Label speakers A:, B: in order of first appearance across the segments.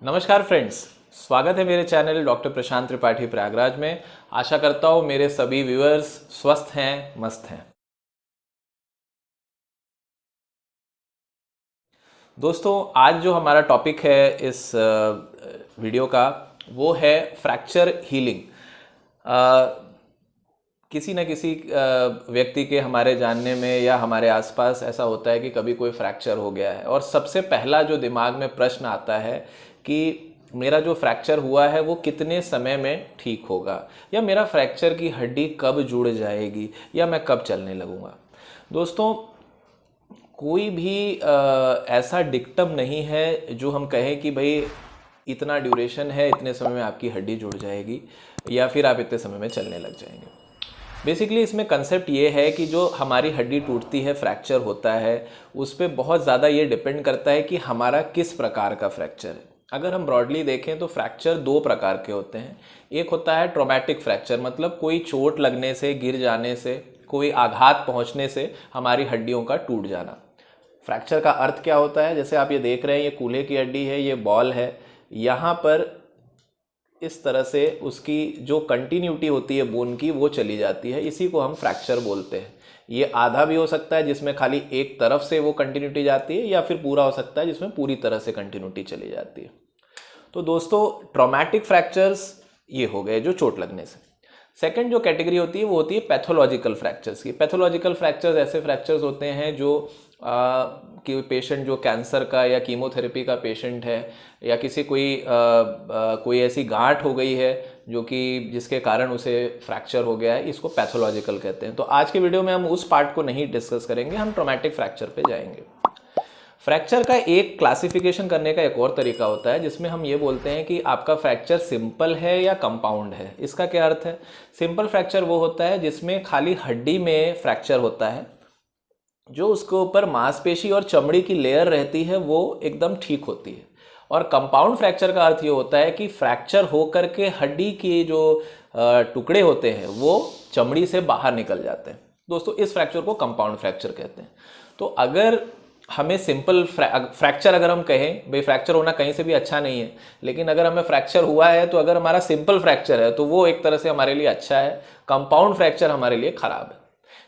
A: नमस्कार फ्रेंड्स, स्वागत है मेरे चैनल डॉक्टर प्रशांत त्रिपाठी प्रयागराज में। आशा करता हूँ मेरे सभी व्यूअर्स स्वस्थ हैं, मस्त हैं। दोस्तों, आज जो हमारा टॉपिक है इस वीडियो का वो है फ्रैक्चर हीलिंग। किसी न किसी व्यक्ति के हमारे जानने में या हमारे आसपास ऐसा होता है कि कभी कोई फ्रैक्चर हो गया है और सबसे पहला जो दिमाग में प्रश्न आता है कि मेरा जो फ्रैक्चर हुआ है वो कितने समय में ठीक होगा, या मेरा फ्रैक्चर की हड्डी कब जुड़ जाएगी, या मैं कब चलने लगूंगा। दोस्तों, कोई भी ऐसा डिक्टम नहीं है जो हम कहें कि भाई इतना ड्यूरेशन है, इतने समय में आपकी हड्डी जुड़ जाएगी या फिर आप इतने समय में चलने लग जाएंगे। बेसिकली इसमें कंसेप्ट ये है कि जो हमारी हड्डी टूटती है, फ्रैक्चर होता है, उस पर बहुत ज़्यादा ये डिपेंड करता है कि हमारा किस प्रकार का फ्रैक्चर है। अगर हम ब्रॉडली देखें तो फ्रैक्चर दो प्रकार के होते हैं। एक होता है ट्रॉमेटिक फ्रैक्चर, मतलब कोई चोट लगने से, गिर जाने से, कोई आघात पहुंचने से हमारी हड्डियों का टूट जाना। फ्रैक्चर का अर्थ क्या होता है, जैसे आप ये देख रहे हैं, ये कूल्हे की हड्डी है, ये बॉल है, यहाँ पर इस तरह से उसकी जो कंटिन्यूटी होती है बोन की वो चली जाती है। इसी को हम फ्रैक्चर बोलते हैं। ये आधा भी हो सकता है जिसमें खाली एक तरफ से वो कंटिन्यूटी जाती है, या फिर पूरा हो सकता है जिसमें पूरी तरह से कंटिन्यूटी चली जाती है। तो दोस्तों, ट्रॉमेटिक फ्रैक्चर्स ये हो गए जो चोट लगने से। सेकंड जो कैटेगरी होती है वो होती है पैथोलॉजिकल फ्रैक्चर्स की। पैथोलॉजिकल फ्रैक्चर्स ऐसे फ्रैक्चर्स होते हैं जो कि पेशेंट जो कैंसर का या कीमोथेरेपी का पेशेंट है, या किसी कोई ऐसी गांठ हो गई है जो कि जिसके कारण उसे फ्रैक्चर हो गया है, इसको पैथोलॉजिकल कहते हैं। तो आज के वीडियो में हम उस पार्ट को नहीं डिस्कस करेंगे, हम ट्रॉमेटिक फ्रैक्चर पे जाएंगे। फ्रैक्चर का एक क्लासिफिकेशन करने का एक और तरीका होता है जिसमें हम ये बोलते हैं कि आपका फ्रैक्चर सिंपल है या कंपाउंड है। इसका क्या अर्थ है? सिंपल फ्रैक्चर वो होता है जिसमें खाली हड्डी में फ्रैक्चर होता है, जो उसके ऊपर मांसपेशी और चमड़ी की लेयर रहती है वो एकदम ठीक होती है। और कंपाउंड फ्रैक्चर का अर्थ ये होता है कि फ्रैक्चर होकर के हड्डी के जो टुकड़े होते हैं वो चमड़ी से बाहर निकल जाते हैं। दोस्तों, इस फ्रैक्चर को कंपाउंड फ्रैक्चर कहते हैं। तो अगर हमें सिंपल फ्रैक्चर अगर हम कहें, भाई फ्रैक्चर होना कहीं से भी अच्छा नहीं है, लेकिन अगर हमें फ्रैक्चर हुआ है तो अगर हमारा सिंपल फ्रैक्चर है तो वो एक तरह से हमारे लिए अच्छा है। कंपाउंड फ्रैक्चर हमारे लिए खराब है,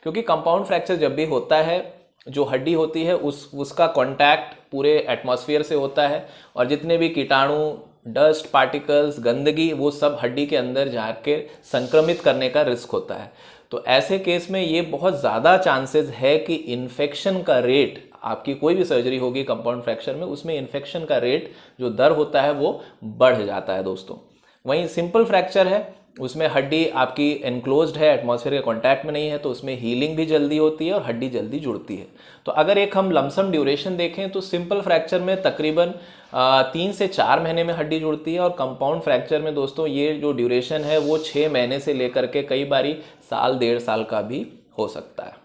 A: क्योंकि कंपाउंड फ्रैक्चर जब भी होता है, जो हड्डी होती है उसका कांटेक्ट पूरे एटमॉस्फेयर से होता है, और जितने भी कीटाणु, डस्ट पार्टिकल्स, गंदगी, वो सब हड्डी के अंदर जाके संक्रमित करने का रिस्क होता है। तो ऐसे केस में ये बहुत ज़्यादा चांसेस है कि इन्फेक्शन का रेट, आपकी कोई भी सर्जरी होगी कंपाउंड फ्रैक्चर में, उसमें इन्फेक्शन का रेट जो दर होता है वो बढ़ जाता है दोस्तों। वहीं सिंपल फ्रैक्चर है, उसमें हड्डी आपकी एनक्लोज्ड है, एटमॉस्फेयर के कांटेक्ट में नहीं है, तो उसमें हीलिंग भी जल्दी होती है और हड्डी जल्दी जुड़ती है। तो अगर एक हम लमसम ड्यूरेशन देखें तो सिंपल फ्रैक्चर में तकरीबन 3 से 4 महीने में हड्डी जुड़ती है, और कंपाउंड फ्रैक्चर में दोस्तों ये जो ड्यूरेशन है वो 6 महीने से लेकर के कई बारी साल, 1.5 साल का भी हो सकता है।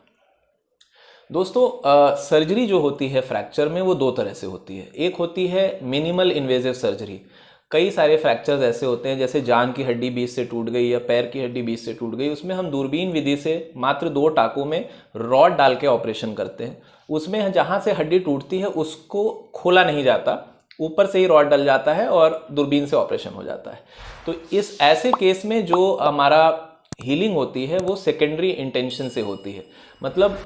A: दोस्तों, सर्जरी जो होती है फ्रैक्चर में वो दो तरह से होती है। एक होती है मिनिमल इन्वेजिव सर्जरी। कई सारे फ्रैक्चर्स ऐसे होते हैं, जैसे जांघ की हड्डी बीच से टूट गई या पैर की हड्डी बीच से टूट गई, उसमें हम दूरबीन विधि से मात्र 2 टाकों में रॉड डाल के ऑपरेशन करते हैं। उसमें जहाँ से हड्डी टूटती है उसको खोला नहीं जाता, ऊपर से ही रॉड डल जाता है और दूरबीन से ऑपरेशन हो जाता है। तो इस ऐसे केस में जो हमारा हीलिंग होती है वो सेकेंडरी इंटेंशन से होती है, मतलब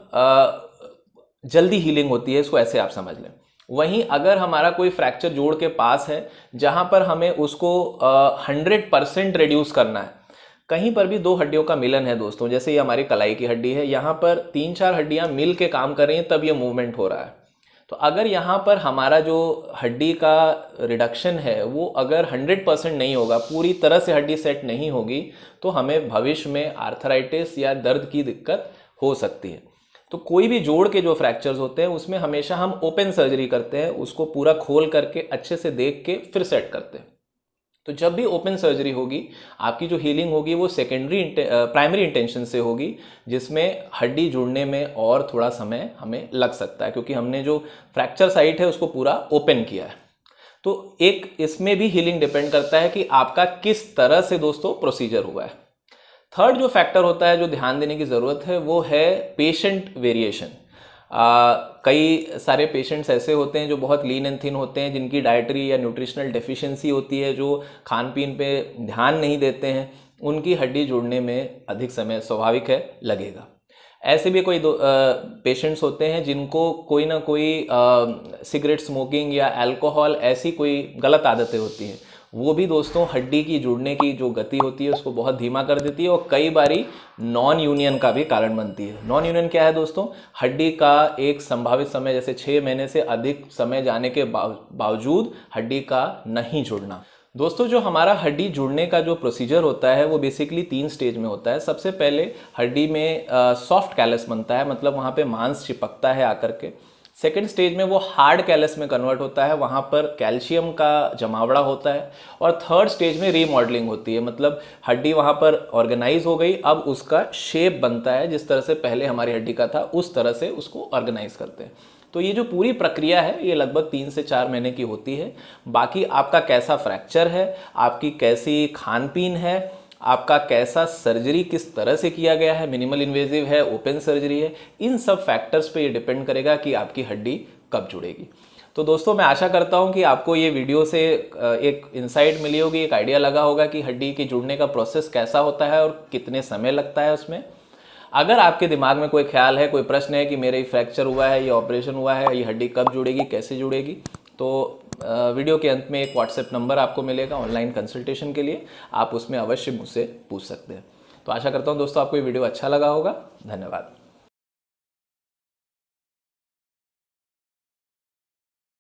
A: जल्दी हीलिंग होती है, इसको ऐसे आप समझ लें। वहीं अगर हमारा कोई फ्रैक्चर जोड़ के पास है जहां पर हमें उसको 100% रिड्यूस करना है, कहीं पर भी 2 हड्डियों का मिलन है दोस्तों, जैसे ये हमारी कलाई की हड्डी है, यहाँ पर 3-4 हड्डियां मिल के काम कर रही हैं तब ये मूवमेंट हो रहा है। तो अगर यहाँ पर हमारा जो हड्डी का रिडक्शन है वो अगर 100% नहीं होगा, पूरी तरह से हड्डी सेट नहीं होगी, तो हमें भविष्य में आर्थराइटिस या दर्द की दिक्कत हो सकती है। तो कोई भी जोड़ के जो फ्रैक्चर्स होते हैं उसमें हमेशा हम ओपन सर्जरी करते हैं, उसको पूरा खोल करके अच्छे से देख के फिर सेट करते हैं। तो जब भी ओपन सर्जरी होगी, आपकी जो हीलिंग होगी वो प्राइमरी इंटेंशन से होगी, जिसमें हड्डी जुड़ने में और थोड़ा समय हमें लग सकता है, क्योंकि हमने जो फ्रैक्चर साइट है उसको पूरा ओपन किया है। तो एक इसमें भी हीलिंग डिपेंड करता है कि आपका किस तरह से दोस्तों प्रोसीजर हुआ है। थर्ड जो फैक्टर होता है जो ध्यान देने की ज़रूरत है वो है पेशेंट वेरिएशन। कई सारे पेशेंट्स ऐसे होते हैं जो बहुत लीन एंड थिन होते हैं, जिनकी डाइटरी या न्यूट्रिशनल डेफिशिएंसी होती है, जो खान पीन पे ध्यान नहीं देते हैं, उनकी हड्डी जुड़ने में अधिक समय स्वाभाविक है लगेगा। ऐसे भी कोई पेशेंट्स होते हैं जिनको कोई ना कोई सिगरेट स्मोकिंग या अल्कोहल ऐसी कोई गलत आदतें होती हैं, वो भी दोस्तों हड्डी की जुड़ने की जो गति होती है उसको बहुत धीमा कर देती है और कई बारी नॉन यूनियन का भी कारण बनती है। नॉन यूनियन क्या है दोस्तों? हड्डी का एक संभावित समय जैसे 6 महीने से अधिक समय जाने के बावजूद हड्डी का नहीं जुड़ना। दोस्तों जो हमारा हड्डी जुड़ने का जो प्रोसीजर होता है वो बेसिकली 3 स्टेज में होता है। सबसे पहले हड्डी में सॉफ्ट कैलस बनता है, मतलब वहाँ पे मांस चिपकता है आकर के। सेकेंड स्टेज में वो हार्ड कैलस में कन्वर्ट होता है, वहाँ पर कैल्शियम का जमावड़ा होता है। और थर्ड स्टेज में रीमॉडलिंग होती है, मतलब हड्डी वहाँ पर ऑर्गेनाइज हो गई, अब उसका शेप बनता है, जिस तरह से पहले हमारी हड्डी का था उस तरह से उसको ऑर्गेनाइज करते हैं। तो ये जो पूरी प्रक्रिया है ये लगभग 3 से 4 महीने की होती है। बाकी आपका कैसा फ्रैक्चर है, आपकी कैसी खान पीन है, आपका कैसा सर्जरी किस तरह से किया गया है, मिनिमल इन्वेजिव है, ओपन सर्जरी है, इन सब फैक्टर्स पे ये डिपेंड करेगा कि आपकी हड्डी कब जुड़ेगी। तो दोस्तों मैं आशा करता हूँ कि आपको ये वीडियो से एक इंसाइट मिली होगी, एक आइडिया लगा होगा कि हड्डी के जुड़ने का प्रोसेस कैसा होता है और कितने समय लगता है उसमें। अगर आपके दिमाग में कोई ख्याल है, कोई प्रश्न है कि मेरे फ्रैक्चर हुआ है, ये ऑपरेशन हुआ है, ये हड्डी कब जुड़ेगी, कैसे जुड़ेगी, तो वीडियो के अंत में एक व्हाट्सएप नंबर आपको मिलेगा ऑनलाइन कंसल्टेशन के लिए, आप उसमें अवश्य मुझसे पूछ सकते हैं। तो आशा करता हूँ दोस्तों आपको ये वीडियो अच्छा लगा होगा। धन्यवाद।